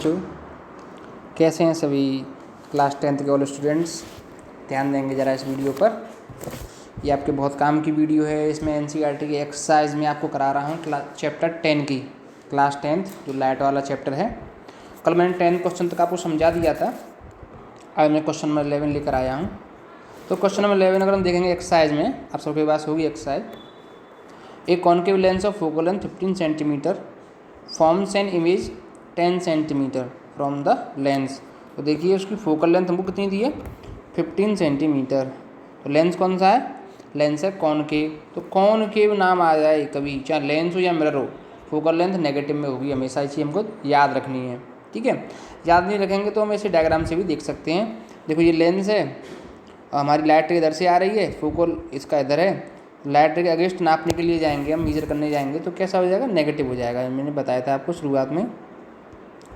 बच्चों, कैसे हैं सभी क्लास 10th के ऑल स्टूडेंट्स। ध्यान देंगे ज़रा इस वीडियो पर। ये आपके बहुत काम की वीडियो है। इसमें एनसीईआरटी की एक्सरसाइज में आपको करा रहा हूँ चैप्टर 10 की, क्लास 10th जो लाइट वाला चैप्टर है। कल मैंने 10 क्वेश्चन तक आपको समझा दिया था। आज मैं क्वेश्चन नंबर 11 लेकर आया हूँ। तो क्वेश्चन नंबर 11 अगर हम देखेंगे एक्सरसाइज में, आप सबके पास होगी exercise. A concave lens of focal length 15 centimetre forms an image 10 centimetre from the lens. तो देखिए उसकी फोकल लेंथ हमको कितनी दी है, 15 सेंटीमीटर। तो लेंस कौन सा है, लेंस है कॉनकेव। तो कॉनकेव नाम आ जाए कभी, चाहे लेंस हो या मिरर हो, फोकल लेंथ नेगेटिव में होगी हमेशा। इसी हमको याद रखनी है, ठीक है। याद नहीं रखेंगे तो हम इसे डायग्राम से भी देख सकते हैं। देखो ये लेंस है, हमारी लाइट इधर से आ रही है, फोकल इसका इधर है। लाइट के अगेंस्ट नापने के लिए जाएंगे, हम मेजर करने जाएंगे तो कैसा हो जाएगा, नेगेटिव हो जाएगा। मैंने बताया था आपको शुरुआत में,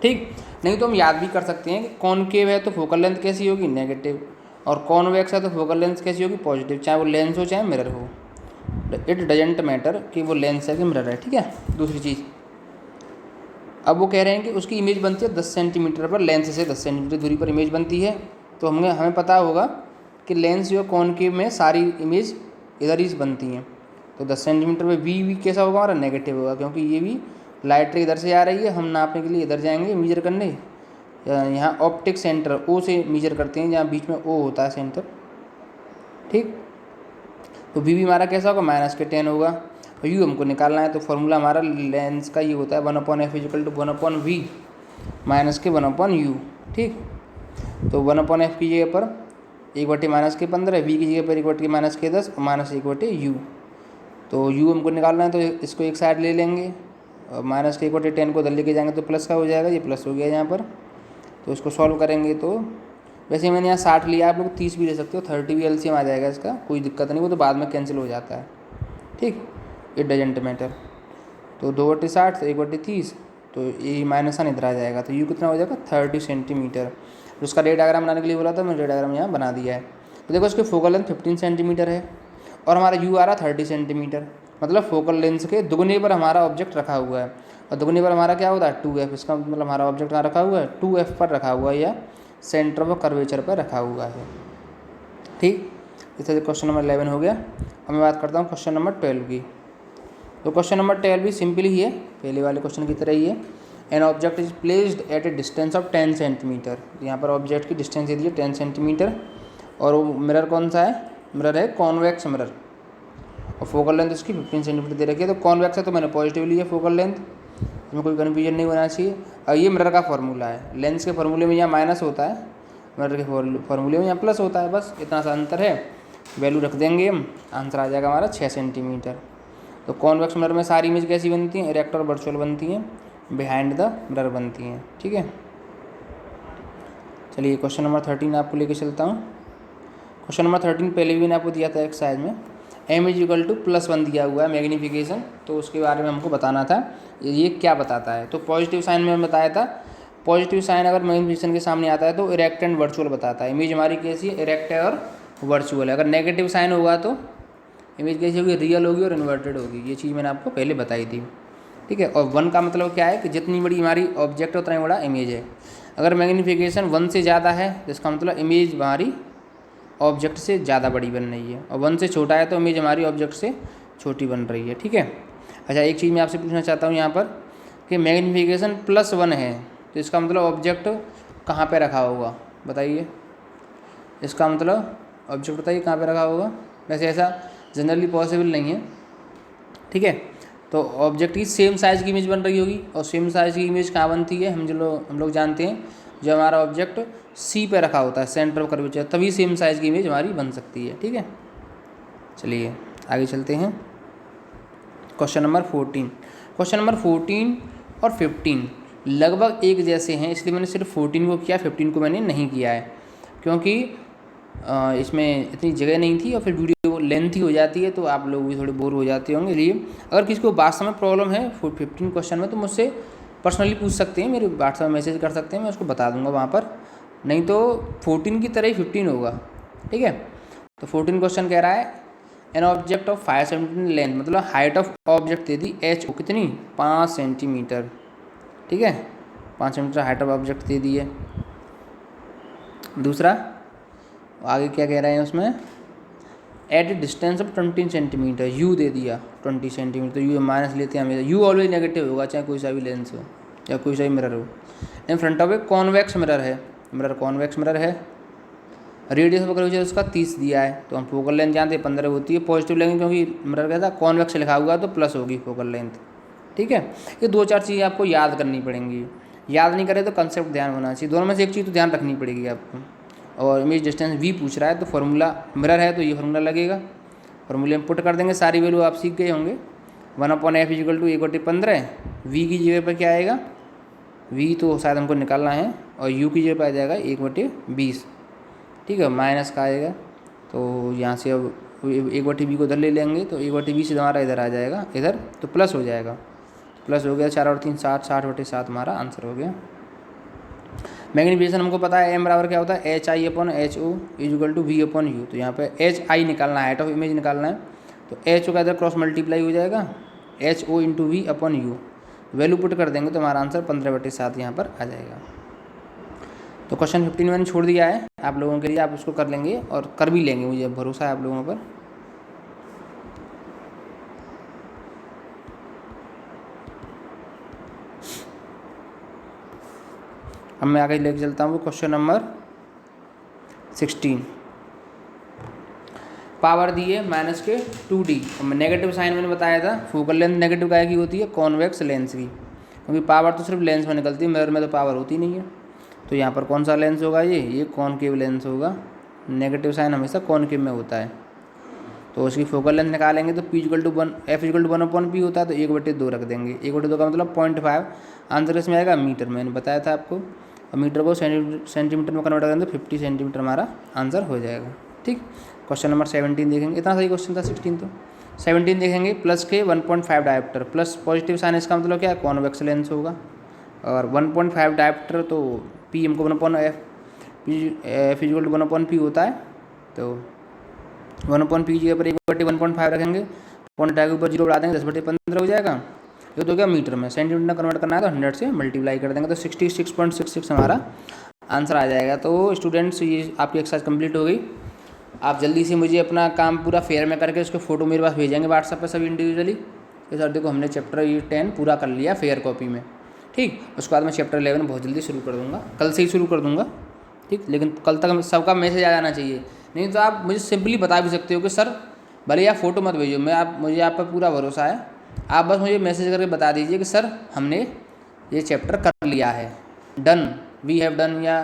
ठीक। नहीं तो हम याद भी कर सकते हैं कि कॉनकेव है तो फोकल लेंथ कैसी होगी, नेगेटिव, और कॉन्वेक्स है तो फोकल लेंथ कैसी होगी, पॉजिटिव, चाहे वो लेंस हो चाहे मिरर हो। इट डजेंट मैटर कि वो लेंस है कि मिरर है, ठीक है। दूसरी चीज़, अब वो कह रहे हैं कि उसकी इमेज बनती है 10 सेंटीमीटर पर, लेंस से 10 सेंटीमीटर दूरी पर इमेज बनती है। तो हमें पता होगा कि लेंस जो कॉनकेव में सारी इमेज इधर ही बनती हैं। तो 10 सेंटीमीटर में वी कैसा होगा हमारा, नेगेटिव होगा, क्योंकि ये भी लाइट इधर से आ रही है। हम नापने के लिए इधर जाएंगे मेजर करने, यहाँ ऑप्टिक सेंटर ओ से मेजर करते हैं, जहाँ बीच में ओ होता है सेंटर, ठीक। तो वी हमारा कैसा होगा, -10 होगा। और यू हमको निकालना है, तो फॉर्मूला हमारा लेंस का ये होता है 1/f = 1/v -1/u, ठीक। तो 1/f की जगह पर 1/-15, v की जगह पर 1/-10 और -1/u। तो u हमको निकालना है, तो इसको एक साइड ले लेंगे और -1/10 को उधर लेके जाएंगे तो प्लस का हो जाएगा, ये प्लस हो गया यहाँ पर। तो इसको सॉल्व करेंगे तो वैसे मैंने यहाँ 60 लिया, आप लोग 30 भी ले सकते हो, 30 भी एलसीएम आ जाएगा इसका, कोई दिक्कत नहीं, वो तो बाद में कैंसिल हो जाता है, ठीक। It doesn't matter. तो 2/60 तो 1/30, तो ये माइनस वन इधर आ जाएगा, तो यू कितना हो जाएगा, 30 सेंटीमीटर। उसका रे डायग्राम बनाने के लिए बोला था, मैंने रे डायग्राम यहाँ बना दिया है। तो देखो इसकी फोकल लेंथ 15 सेंटीमीटर है और हमारा यू आ रहा 30 सेंटीमीटर, मतलब फोकल लेंस के दुगने पर हमारा ऑब्जेक्ट रखा हुआ है। और दुगने पर हमारा क्या होता है, 2f। इसका मतलब हमारा ऑब्जेक्ट कहाँ रखा हुआ है, 2f पर रखा हुआ है, या सेंटर ऑफ कर्वेचर पर रखा हुआ है, ठीक। इस तरह से क्वेश्चन नंबर 11 हो गया। अब मैं बात करता हूँ क्वेश्चन नंबर 12 की। तो क्वेश्चन नंबर 12 भी सिंपल ही है, पहले वाले क्वेश्चन की तरह ही है। An object is placed at a distance of 10 centimetre. यहाँ पर ऑब्जेक्ट की डिस्टेंस दे दी है 10 सेंटीमीटर, और वो मिरर कौन सा है, मिरर है कॉन्वेक्स मिरर, और फोकल लेंथ इसकी 15 सेंटीमीटर दे रखी है। तो कॉन्वेक्स है तो मैंने पॉजिटिव लिया फोकल लेंथ, इसमें कोई कन्फ्यूजन नहीं होना चाहिए। और ये मिरर का फार्मूला है, लेंस के फार्मूले में यहाँ माइनस होता है, मिरर के फार्मूले में यहाँ प्लस होता है, बस इतना सा अंतर है। वैल्यू रख देंगे हम, आंसर आ जाएगा हमारा 6 सेंटीमीटर। तो कॉन्वेक्स मिरर में सारी इमेज कैसी बनती हैं, इरेक्ट और वर्चुअल बनती हैं, बिहाइंड द मिरर बनती हैं, ठीक है। चलिए क्वेश्चन नंबर 13 आपको लेके चलता हूँ। क्वेश्चन नंबर 13 पहले भी मैंने आपको दिया था एक्सरसाइज में। m = +1 दिया हुआ है मैग्नीफिकेशन, तो उसके बारे में हमको बताना था ये क्या बताता है। तो पॉजिटिव साइन में बताया था, पॉजिटिव साइन अगर मैग्नीफिकेशन के सामने आता है तो इरेक्ट एंड वर्चुअल बताता है। इमेज हमारी कैसी है, इरेक्ट है और वर्चुअल है। अगर नेगेटिव साइन होगा तो इमेज कैसी होगी, रियल होगी और इन्वर्टेड होगी। ये चीज़ मैंने आपको पहले बताई थी, ठीक है। और 1 का मतलब क्या है कि जितनी बड़ी हमारी ऑब्जेक्ट है उतना ही बड़ा इमेज है। अगर मैग्नीफिकेशन 1 से ज़्यादा है तो इसका मतलब इमेज हमारी ऑब्जेक्ट से ज़्यादा बड़ी बन रही है, और 1 से छोटा है तो इमेज हमारी ऑब्जेक्ट से छोटी बन रही है, ठीक है। अच्छा, एक चीज़ मैं आपसे पूछना चाहता हूँ यहाँ पर कि मैग्नीफिकेशन +1 है तो इसका मतलब ऑब्जेक्ट कहाँ पे रखा होगा, बताइए। इसका मतलब ऑब्जेक्ट बताइए कहाँ पे रखा होगा। वैसे ऐसा जनरली पॉसिबल नहीं है, ठीक है। तो ऑब्जेक्ट की सेम साइज़ की इमेज बन रही होगी, और सेम साइज़ की इमेज कहाँ बनती है, हम लोग जानते हैं जब हमारा ऑब्जेक्ट सी पे रखा होता है, सेंटर ऑफ कर्वेचर, तभी सेम साइज़ की इमेज हमारी बन सकती है, ठीक है। चलिए आगे चलते हैं। Question number 14। क्वेश्चन नंबर 14 और 15 लगभग एक जैसे हैं, इसलिए मैंने सिर्फ 14 को किया, 15 को मैंने नहीं किया है, क्योंकि इसमें इतनी जगह नहीं थी और फिर वीडियो लेंथी हो जाती है तो आप लोग भी थोड़े बोर हो जाते होंगे। इसलिए अगर किसी को वास्तव में प्रॉब्लम है 15 क्वेश्चन में तो मुझसे पर्सनली पूछ सकते हैं, मेरे व्हाट्सएप में मैसेज कर सकते हैं, मैं उसको बता दूंगा वहाँ पर। नहीं तो 14 की तरह ही 15 होगा, ठीक है। तो 14 क्वेश्चन कह रहा है an object of 5 centimetre length, मतलब हाइट ऑफ ऑब्जेक्ट दे दी h, कितनी 5 सेंटीमीटर, ठीक है, 5 सेंटीमीटर हाइट ऑफ ऑब्जेक्ट दे दी है। दूसरा आगे क्या कह रहे हैं उसमें, at a distance of 20 centimetre, u दे दिया 20 सेंटीमीटर, तो यू माइनस लेते हैं हमेशा, यू ऑलवेज नेगेटिव होगा चाहे कोई सा भी लेंस हो या कोई सा भी मिरर हो। In front of a convex mirror है, मिरर कॉन्वेक्स मिरर है, रेडियस वगैरह जो है उसका 30 दिया है, तो हम फोकल लेंथ जानते हैं 15 होती है, पॉजिटिव लेंगे क्योंकि मिरर क्या था कॉन्वेक्स लिखा हुआ तो प्लस होगी फोकल लेंथ। ठीक है, ये 2-4 चीज़ें आपको याद करनी पड़ेंगी, याद नहीं करें तो कंसेप्ट ध्यान होना चाहिए, दोनों में से एक चीज़ तो ध्यान रखनी पड़ेगी आपको। और इमेज डिस्टेंस v पूछ रहा है तो फार्मूला मिरर है तो ये फार्मूला लगेगा, फार्मूले में पुट कर देंगे, सारी वैल्यू आप सीख गए होंगे। 1/f = 1/15, v की जगह पर क्या आएगा, v तो शायद हमको निकालना है, और u की जगह पर आ जाएगा 1/20। ठीक है, माइनस का आएगा तो यहाँ से अब 1/20 को इधर ले लेंगे तो 1/20 हमारा इधर आ जाएगा, इधर तो प्लस हो जाएगा, प्लस हो गया 4 और 3 7, 60/7 हमारा आंसर हो गया। मैग्नीफिकेशन हमको पता है m बराबर क्या होता है, HI/HO = V/U, तो यहाँ पे HI निकालना है, हाइट ऑफ इमेज निकालना है, तो HO का इधर क्रॉस मल्टीप्लाई हो जाएगा, HO × V/U, वैल्यू पुट कर देंगे तो हमारा आंसर 15/7 यहाँ पर आ जाएगा। तो क्वेश्चन 15 मैंने छोड़ दिया है आप लोगों के लिए, आप उसको कर लेंगे और कर भी लेंगे, मुझे भरोसा है आप लोगों पर। अब मैं आगे लेके चलता हूँ क्वेश्चन नंबर 16। पावर दी है माइनस के 2D, नेगेटिव साइन मैंने बताया था, फोकल लेंथ नेगेटिव काय की होती है, कॉन्वेक्स लेंस की, क्योंकि पावर तो सिर्फ लेंस में निकलती है, मिरर में तो पावर होती नहीं है। तो यहाँ पर कौन सा लेंस होगा, ये कॉनकेव लेंस होगा, नेगेटिव साइन हमेशा कॉनकेव में होता है। तो उसकी फोकल लेंथ निकालेंगे तो P = 1, F = 1/P होता है, तो 1/2 रख देंगे, 1/2 का मतलब 0.5, आंसर इसमें आएगा मीटर, मैंने बताया था आपको, और मीटर को सेंटीमीटर में कन्वर्ट करेंगे तो 50 सेंटीमीटर हमारा आंसर हो जाएगा। ठीक, क्वेश्चन नंबर 17 देखेंगे, इतना सही क्वेश्चन था 16, तो 17 देखेंगे, प्लस के 1.5 डायोप्टर, प्लस पॉजिटिव साइन इसका मतलब क्या है, कॉन्वेक्स लेंस होगा, और 1.5 डायोप्टर तो P हमको 1/F, F = 1/P होता है, तो 1/P की जगह पर 1/1.5 रखेंगे, 0.5 के ऊपर 0 बढ़ा देंगे, 10/15 हो जाएगा। ये तो क्या मीटर में, सेंटीमीटर में कन्वर्ट करना है तो 100 से मल्टीप्लाई कर देंगे तो 66.66 हमारा आंसर आ जाएगा। तो स्टूडेंट्स ये आपकी एक्सरसाइज कंप्लीट हो गई, आप जल्दी से मुझे अपना काम पूरा फेयर में करके उसके फ़ोटो मेरे पास भेजेंगे व्हाट्सएप पर सभी इंडिविजुअली कि सर देखो हमने चैप्टर ये 10 पूरा कर लिया फेयर कॉपी में। ठीक, उसके बाद मैं चैप्टर 11 बहुत जल्दी शुरू कर दूँगा, कल से ही शुरू कर दूँगा। ठीक, लेकिन कल तक सबका मैसेज आ जाना चाहिए, नहीं तो आप मुझे सिंपली बता भी सकते हो कि सर भले आप फ़ोटो मत भेजो, मुझे आप पर पूरा भरोसा है, आप बस मुझे मैसेज करके बता दीजिए कि सर हमने ये चैप्टर कर लिया है, डन, वी हैव डन, या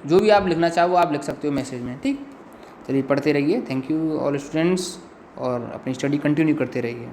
जो भी आप लिखना चाहो आप लिख सकते हो मैसेज में। ठीक, चलिए पढ़ते रहिए, थैंक यू ऑल स्टूडेंट्स, और अपनी स्टडी कंटिन्यू करते रहिए।